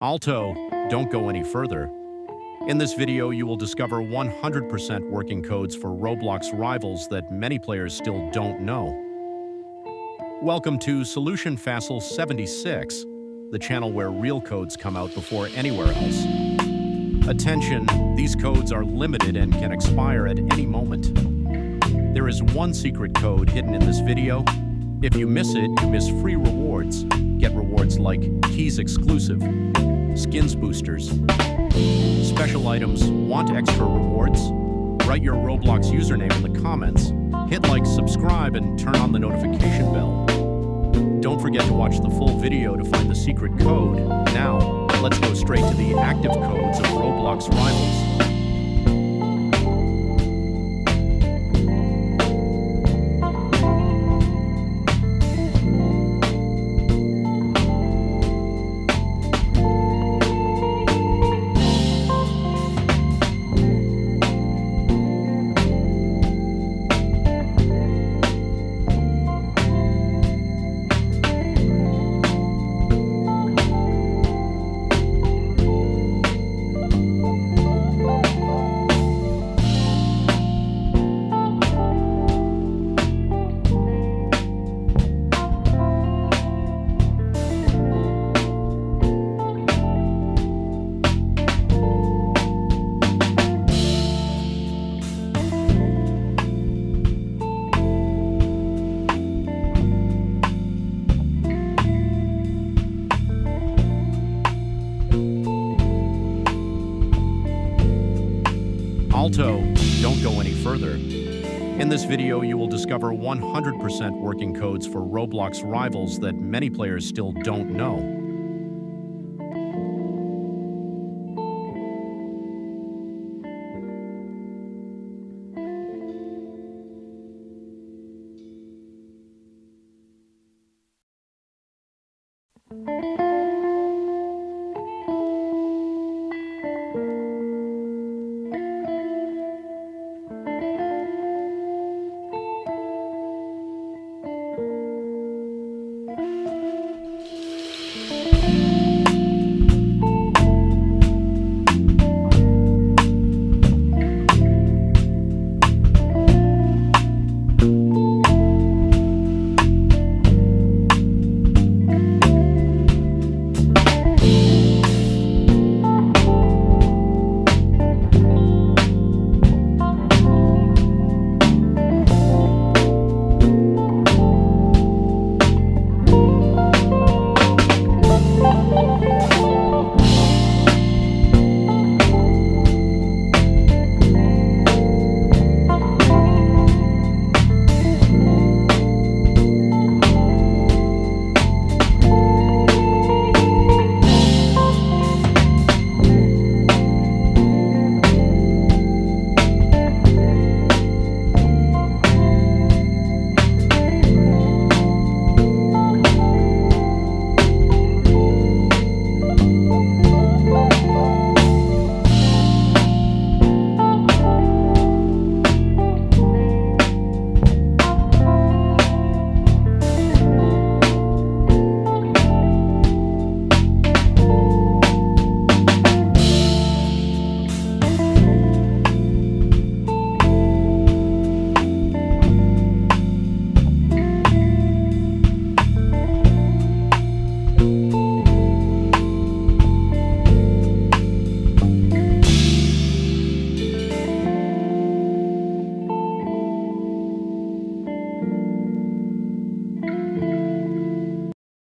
Alto, don't go any further. In this video, you will discover 100% working codes for Roblox rivals that many players still don't know. Welcome to Solution Facile 76, the channel where real codes come out before anywhere else. Attention, these codes are limited and can expire at any moment. There is one secret code hidden in this video. If you miss it, you miss free rewards. Get rewards like keys exclusive, skins boosters, special items. Want extra rewards? Write your Roblox username in the comments. Hit like, subscribe, and turn on the notification bell. Don't forget to watch the full video to find the secret code. Now, let's go straight to the active codes of Roblox rivals. Alto, don't go any further. In this video, you will discover 100% working codes for Roblox rivals that many players still don't know.